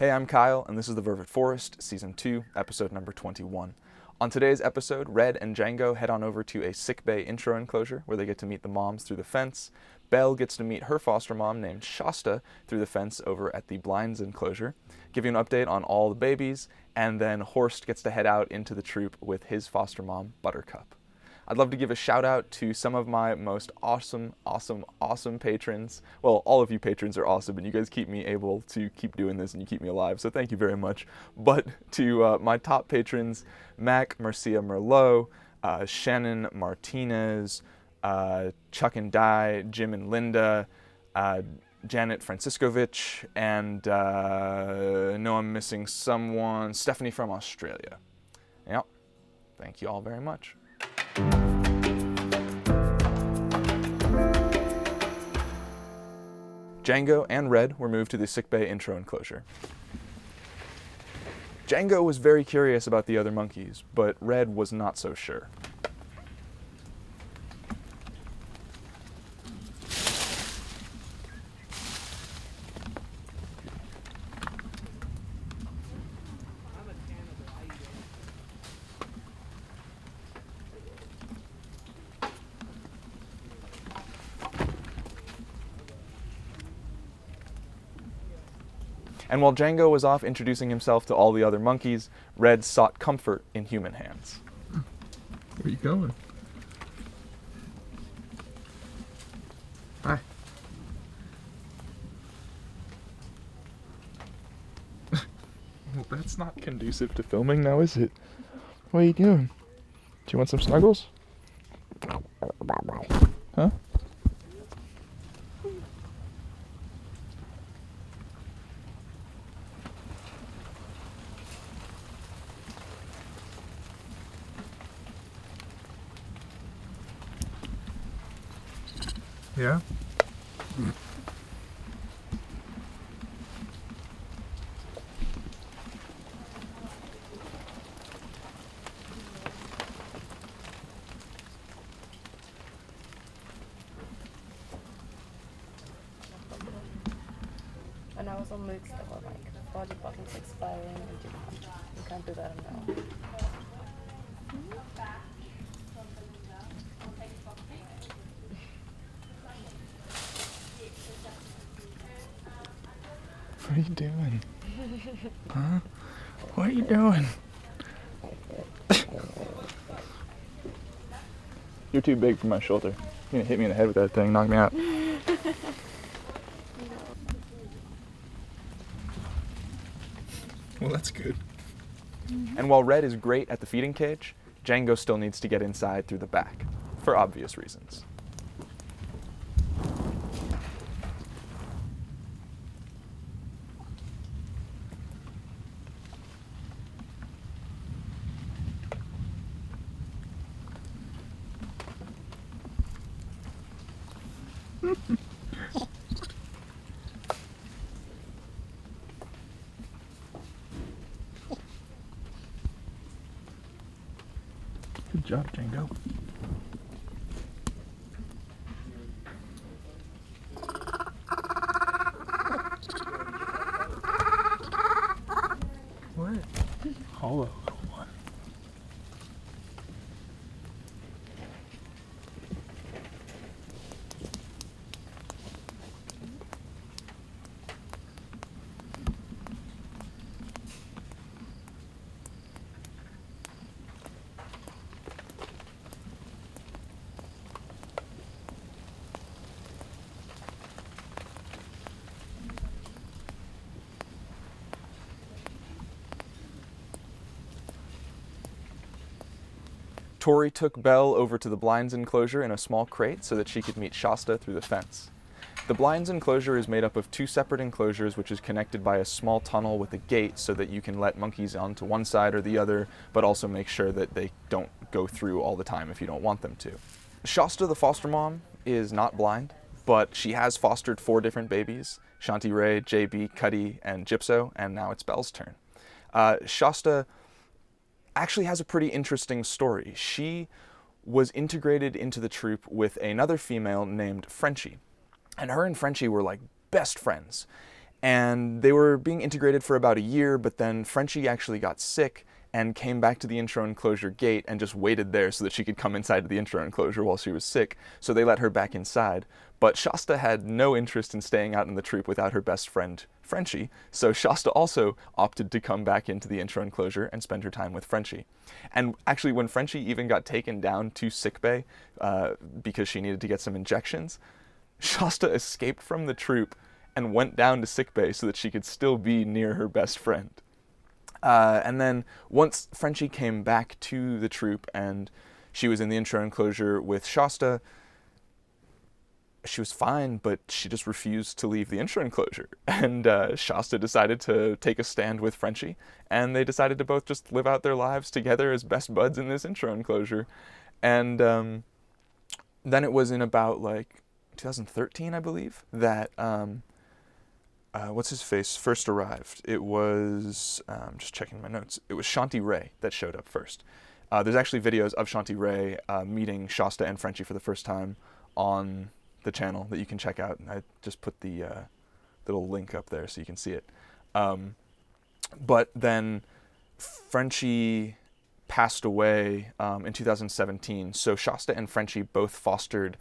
Hey, I'm Kyle, and this is the Vervet Forest, Season 2, Episode number 21. On today's episode, Red and Django head on over to a Sickbay intro enclosure where they get to meet the moms through the fence. Belle gets to meet her foster mom named Shasta through the fence over at the blinds enclosure, give you an update on all the babies, and then Horst gets to head out into the troop with his foster mom, Buttercup. I'd love to give a shout out to some of my most awesome patrons. Well, all of you patrons are awesome, and you guys keep me able to keep doing this, and you keep me alive, so thank you very much. But to my top patrons, Mac, Marcia Merlot, Shannon Martinez, Chuck and Di, Jim and Linda, Janet Franciscovich, and I know I'm missing someone, Stephanie from Australia. Yep, thank you all very much. Django and Red were moved to the Sickbay intro enclosure. Django was very curious about the other monkeys, but Red was not so sure. And while Django was off introducing himself to all the other monkeys, Red sought comfort in human hands. Where are you going? Hi. Well, that's not conducive to filming now, is it? What are you doing? Do you want some snuggles? Huh? Yeah? And I was on moods that were like body buttons expiring and you can't do that now. What are you doing? Huh? What are you doing? You're too big for my shoulder. You're gonna hit me in the head with that thing, knock me out. Well, that's good. And while Red is great at the feeding cage, Django still needs to get inside through the back, for obvious reasons. Good job, Django. What? Hollow. Tori took Belle over to the blinds enclosure in a small crate so that she could meet Shasta through the fence. The blinds enclosure is made up of two separate enclosures which is connected by a small tunnel with a gate so that you can let monkeys onto one side or the other, but also make sure that they don't go through all the time if you don't want them to. Shasta, the foster mom, is not blind, but she has fostered 4 different babies, Shanti Ray, JB, Cuddy, and Gypso, and now it's Belle's turn. Shasta actually has a pretty interesting story. She was integrated into the troop with another female named Frenchie. And her and Frenchie were like best friends. And they were being integrated for about a year, but then Frenchie actually got sick and came back to the intro enclosure gate and just waited there so that she could come inside the intro enclosure while she was sick. So they let her back inside. But Shasta had no interest in staying out in the troop without her best friend, Frenchie. So Shasta also opted to come back into the intro enclosure and spend her time with Frenchie. And actually, when Frenchie even got taken down to sickbay because she needed to get some injections, Shasta escaped from the troop and went down to sickbay so that she could still be near her best friend. And then once Frenchie came back to the troop and she was in the intro enclosure with Shasta, she was fine, but she just refused to leave the intro enclosure. And Shasta decided to take a stand with Frenchie, and they decided to both just live out their lives together as best buds in this intro enclosure. And then it was in about like 2013, I believe, that what's his face first arrived. It was, just checking my notes, it was Shanti Ray that showed up first. There's actually videos of Shanti Ray meeting Shasta and Frenchie for the first time on the channel that you can check out. I just put the little link up there so you can see it. But then Frenchie passed away in 2017, so Shasta and Frenchie both fostered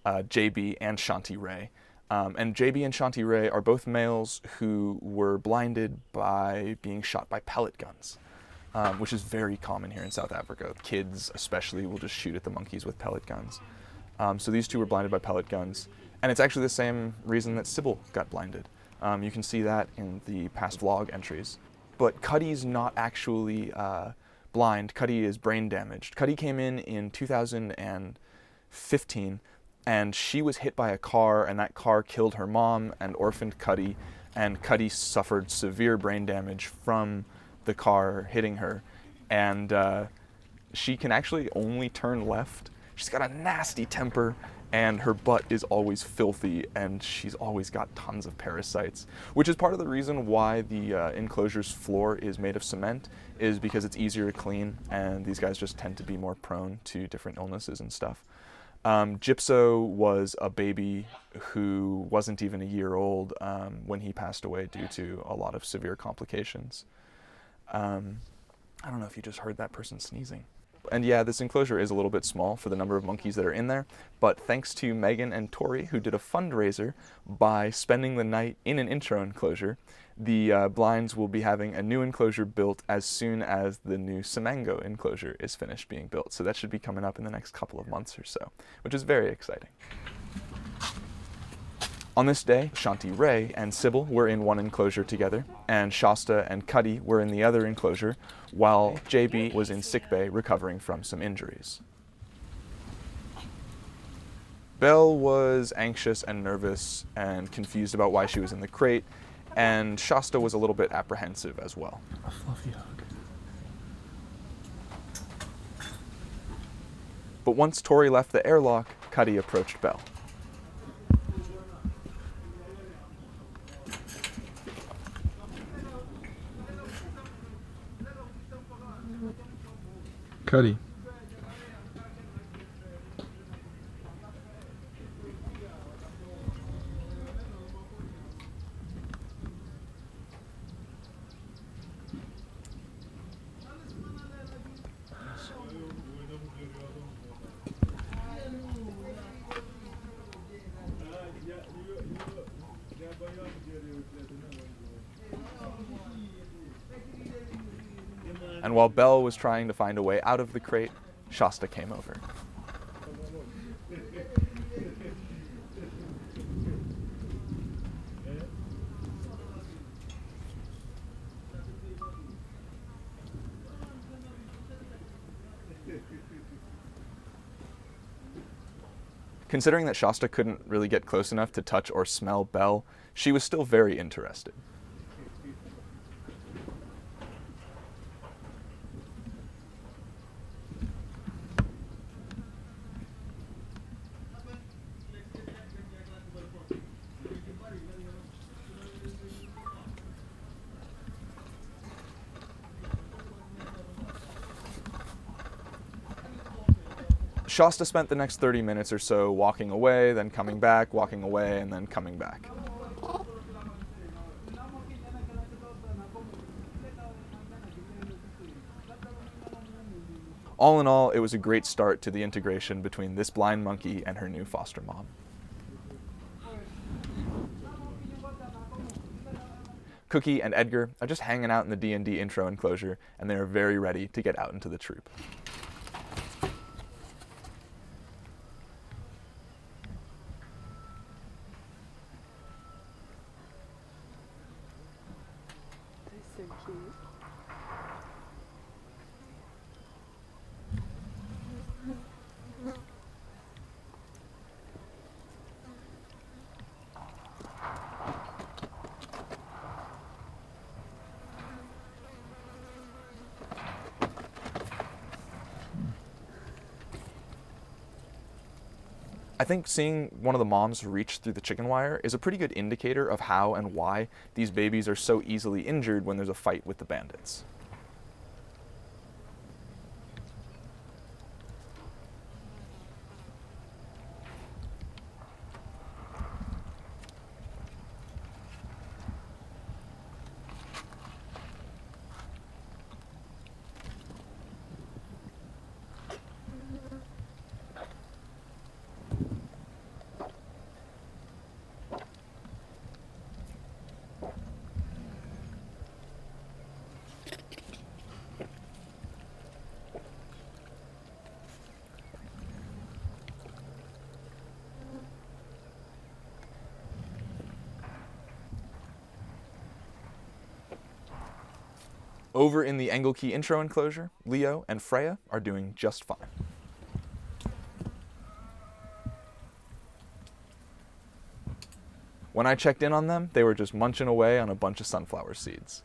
JB and Shanti Ray. And JB and Shanti Ray are both males who were blinded by being shot by pellet guns, which is very common here in South Africa. Kids especially will just shoot at the monkeys with pellet guns. So these two were blinded by pellet guns, and it's actually the same reason that Sybil got blinded. You can see that in the past vlog entries. But Cuddy's not actually blind. Cuddy is brain damaged. Cuddy came in 2015, and she was hit by a car, and that car killed her mom and orphaned Cuddy, and Cuddy suffered severe brain damage from the car hitting her. And she can actually only turn left. She's got a nasty temper, and her butt is always filthy, and she's always got tons of parasites, which is part of the reason why the enclosure's floor is made of cement, is because it's easier to clean, and these guys just tend to be more prone to different illnesses and stuff. Gypso was a baby who wasn't even a year old when he passed away due to a lot of severe complications. I don't know if you just heard that person sneezing. And yeah, this enclosure is a little bit small for the number of monkeys that are in there, but thanks to Megan and Tori, who did a fundraiser by spending the night in an intro enclosure, the blinds will be having a new enclosure built as soon as the new Simango enclosure is finished being built. So that should be coming up in the next couple of months or so, which is very exciting. On this day, Shanti Ray and Sybil were in one enclosure together, and Shasta and Cuddy were in the other enclosure, while JB was in sickbay recovering from some injuries. Belle was anxious and nervous and confused about why she was in the crate, and Shasta was a little bit apprehensive as well. A fluffy hug. But once Tori left the airlock, Cuddy approached Belle. Cuddy. And while Belle was trying to find a way out of the crate, Shasta came over. Considering that Shasta couldn't really get close enough to touch or smell Belle, she was still very interested. Shasta spent the next 30 minutes or so walking away, then coming back, walking away, and then coming back. All in all, it was a great start to the integration between this blind monkey and her new foster mom. Cookie and Edgar are just hanging out in the D&D intro enclosure, and they are very ready to get out into the troop. They're so cute. I think seeing one of the moms reach through the chicken wire is a pretty good indicator of how and why these babies are so easily injured when there's a fight with the bandits. Over in the Engelkey intro enclosure, Leo and Freya are doing just fine. When I checked in on them, they were just munching away on a bunch of sunflower seeds.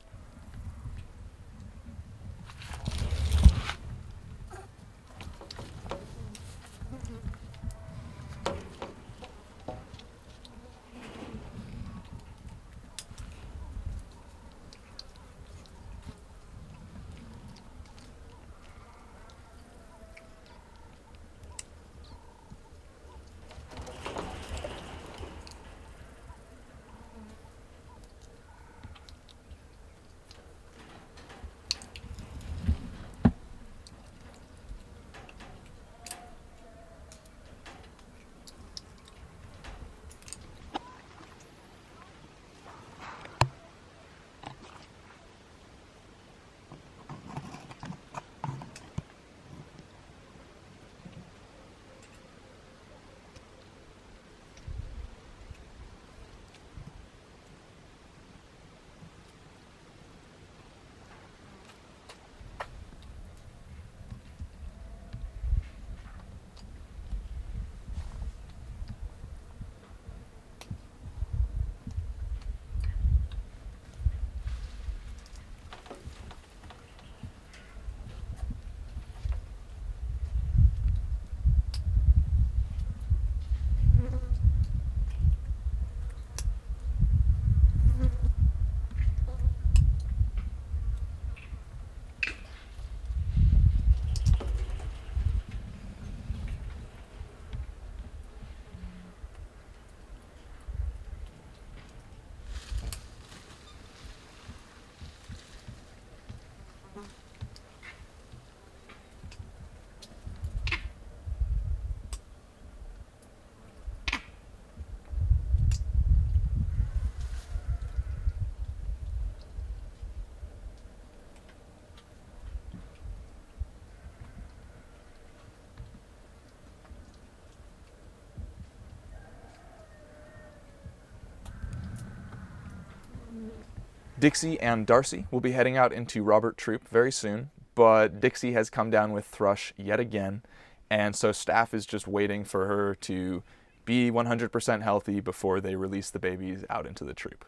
Dixie and Darcy will be heading out into Robert Troop very soon, but Dixie has come down with thrush yet again, and so staff is just waiting for her to be 100% healthy before they release the babies out into the troop.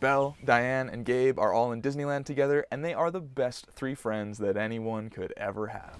Belle, Diane, and Gabe are all in Disneyland together, and they are the best three friends that anyone could ever have.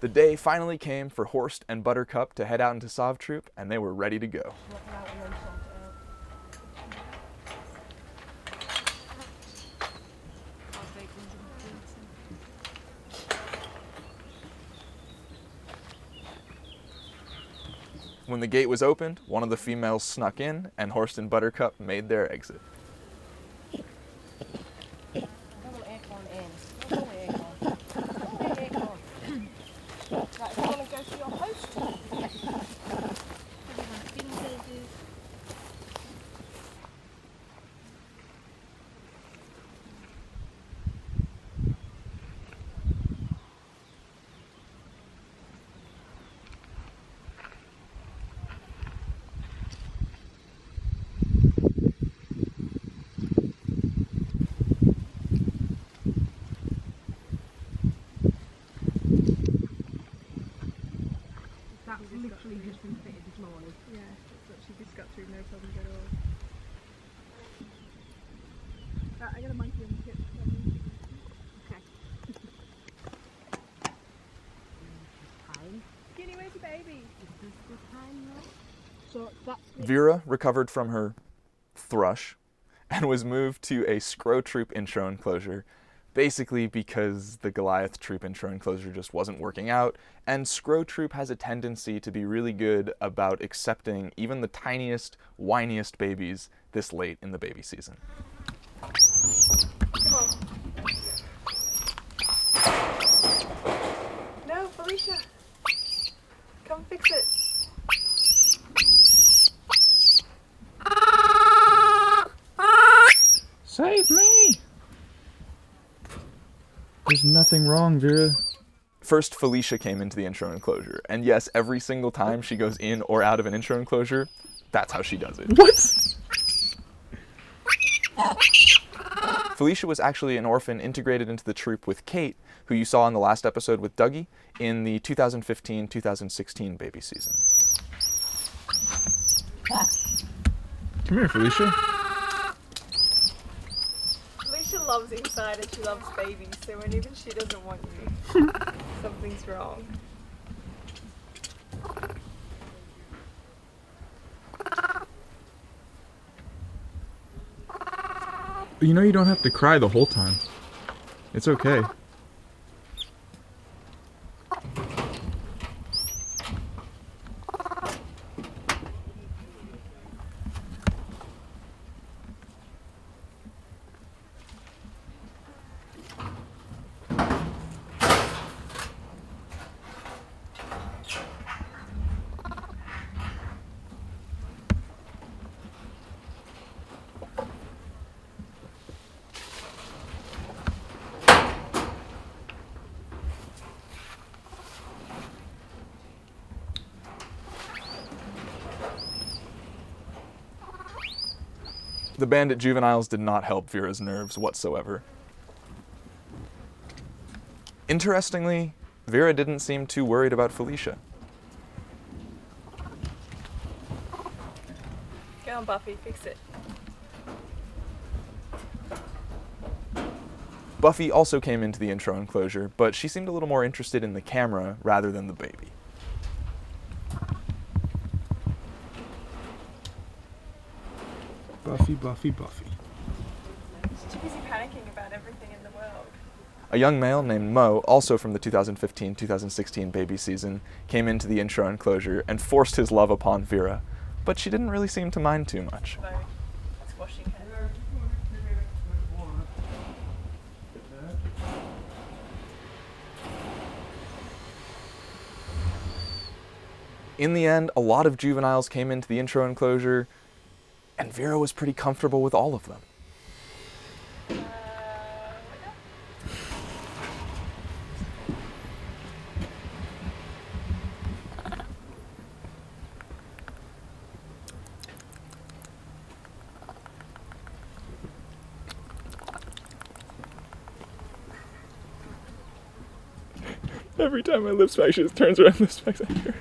The day finally came for Horst and Buttercup to head out into Saav Troop, and they were ready to go. When the gate was opened, one of the females snuck in, and Horst and Buttercup made their exit. Literally just been fitted this morning. Yeah, that's what she just got through, no problem at all. Right, I got a monkey on the tip. Okay. Fine. Skinny, where's your baby? Is this the time now? So that's it. Veera recovered from her thrush and was moved to a Skrow troop intro enclosure, basically because the Goliath troop intro enclosure just wasn't working out, and Skrow troop has a tendency to be really good about accepting even the tiniest, whiniest babies this late in the baby season. Come on. No, Felicia. Come fix it. Save me! nothing wrong, Vera. First, Felicia came into the intro enclosure, and yes, every single time she goes in or out of an intro enclosure, that's how she does it. What? Felicia was actually an orphan integrated into the troupe with Kate, who you saw in the last episode with Dougie, in the 2015-2016 baby season. Come here, Felicia. Felicia loves inside and she loves babies, so when even she doesn't want you, something's wrong. You know you don't have to cry the whole time. It's okay. The bandit juveniles did not help Vera's nerves whatsoever. Interestingly, Vera didn't seem too worried about Felicia. Go on, Buffy, fix it. Buffy also came into the intro enclosure, but she seemed a little more interested in the camera rather than the baby. Buffy, Buffy, Buffy. She's too busy panicking about everything in the world. A young male named Mo, also from the 2015-2016 baby season, came into the intro enclosure and forced his love upon Vera, but she didn't really seem to mind too much. So, it's washing her. In the end, a lot of juveniles came into the intro enclosure, and Vera was pretty comfortable with all of them. Every time my lip smack, she just turns around and lip smacks at her.